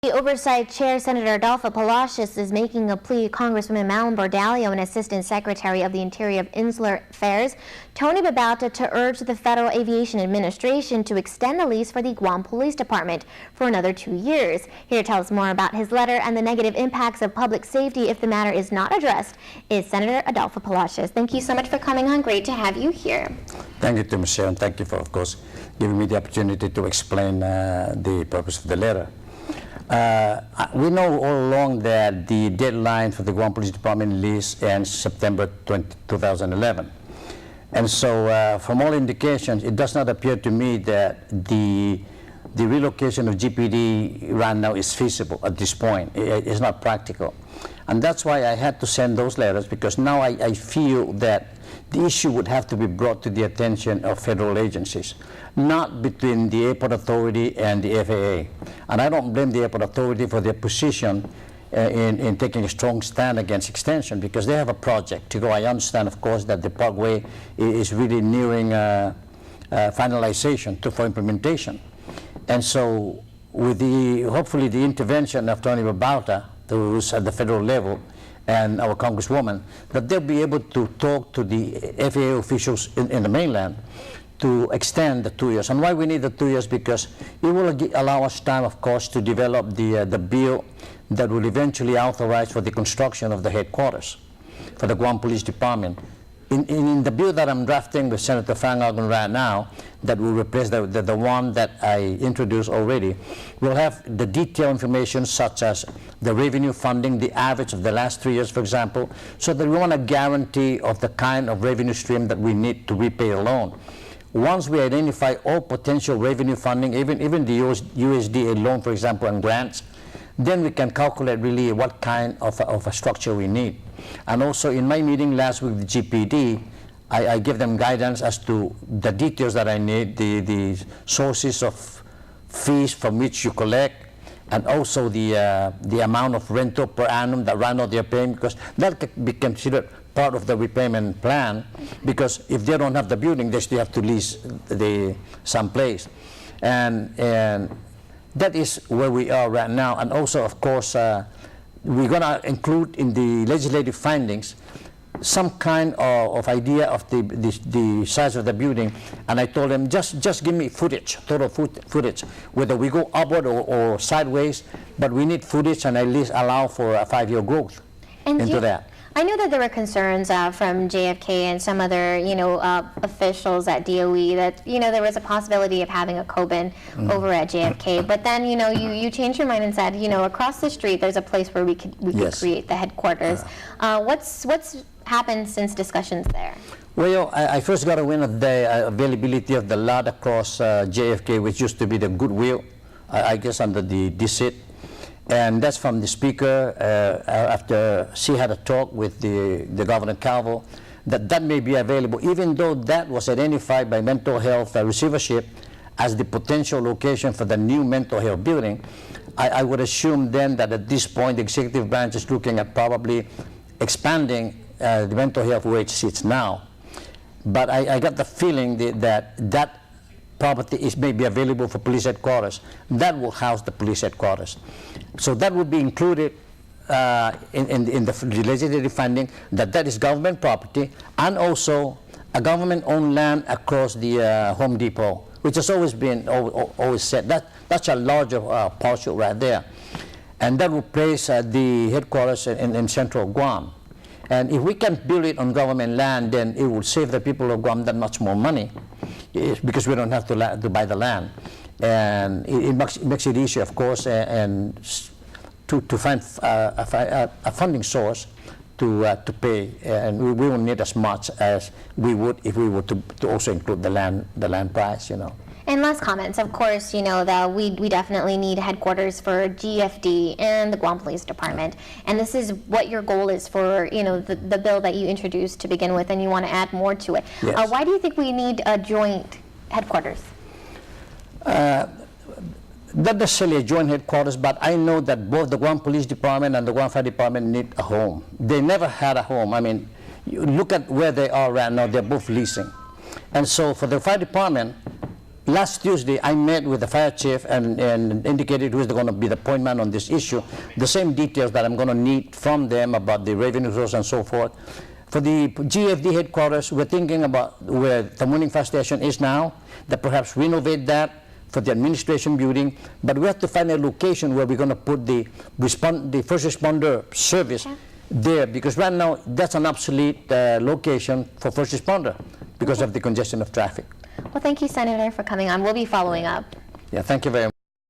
The Oversight Chair, Senator Adolpho Palacios, is making a plea to Congresswoman Malin Bordalio and Assistant Secretary of the Interior of Insular Affairs, Tony Babauta, to urge the Federal Aviation Administration to extend the lease for the Guam Police Department for another 2 years. Here to tell us more about his letter and the negative impacts of public safety if the matter is not addressed is Senator Adolpho Palacios. Thank you so much for coming on. Great to have you here. Thank you to Michelle, and thank you for, of course, giving me the opportunity to explain the purpose of the letter. We know all along that the deadline for the Guam Police Department lease ends September 2011. And so from all indications, it does not appear to me that the relocation of GPD right now is feasible at this point. It's not practical. And that's why I had to send those letters, because now I feel that the issue would have to be brought to the attention of federal agencies, not between the airport authority and the FAA. And I don't blame the airport authority for their position in taking a strong stand against extension, because they have a project to go. I understand, of course, that the parkway is really nearing finalization for implementation. And so with hopefully the intervention of Tony Babauta, who's at the federal level, and our Congresswoman, that they'll be able to talk to the FAA officials in the mainland to extend the 2 years. And why we need the 2 years? Because it will allow us time, of course, to develop the bill that will eventually authorize for the construction of the headquarters for the Guam Police Department. In the bill that I'm drafting with Senator Fang Algon right now, that will replace the one that I introduced already, we'll have the detailed information such as the revenue funding, the average of the last 3 years, for example, so that we want a guarantee of the kind of revenue stream that we need to repay a loan. Once we identify all potential revenue funding, even the USDA loan, for example, and grants, then we can calculate really what kind of a structure we need. And also in my meeting last week with the GPD, I give them guidance as to the details that I need, the sources of fees from which you collect, and also the amount of rental per annum that right now they're paying, because that can be considered part of the repayment plan, because if they don't have the building, they still have to lease some place. And that is where we are right now. And also, of course, we're going to include in the legislative findings some kind of idea of the size of the building. And I told them, just give me footage, total footage, whether we go upward or sideways, but we need footage and at least allow for a 5-year growth into that. I know that there were concerns from JFK and some other, officials at DOE that, there was a possibility of having a COBIN over at JFK. But then, you changed your mind and said, across the street, there's a place where we could create the headquarters. What's happened since discussions there? Well, I first got a win of the availability of the lot across JFK, which used to be the Goodwill, I guess under the DSIT. And that's from the speaker after she had a talk with the Governor Calvo, that may be available, even though that was identified by mental health receivership as the potential location for the new mental health building. I would assume then that at this point the executive branch is looking at probably expanding the mental health where it sits now. But I got the feeling that property may be available for police headquarters. That will house the police headquarters. So that would be included in the legislative funding, that is government property, and also a government-owned land across the Home Depot, which has always been always said. That's a larger parcel right there. And that will place the headquarters in central Guam. And if we can build it on government land, then it will save the people of Guam that much more money, because we don't have to buy the land. And it makes it easier, of course, and to find a funding source to pay. And we won't need as much as we would if we were to also include the land price, And last comments, of course, that we definitely need headquarters for GFD and the Guam Police Department. And this is what your goal is for, the bill that you introduced to begin with, and you want to add more to it. Yes. Why do you think we need a joint headquarters? Not necessarily a joint headquarters, but I know that both the Guam Police Department and the Guam Fire Department need a home. They never had a home. I mean, you look at where they are right now, they're both leasing. And so for the Fire Department, last Tuesday, I met with the fire chief and indicated who is going to be the point man on this issue, the same details that I'm going to need from them about the revenue source and so forth. For the GFD headquarters, we're thinking about where the Morning Fire Station is now, that perhaps renovate that for the administration building, but we have to find a location where we're going to put the first responder service there, because right now that's an obsolete location for first responder because of the congestion of traffic. Well, thank you, Senator, for coming on. We'll be following up. Yeah, thank you very much.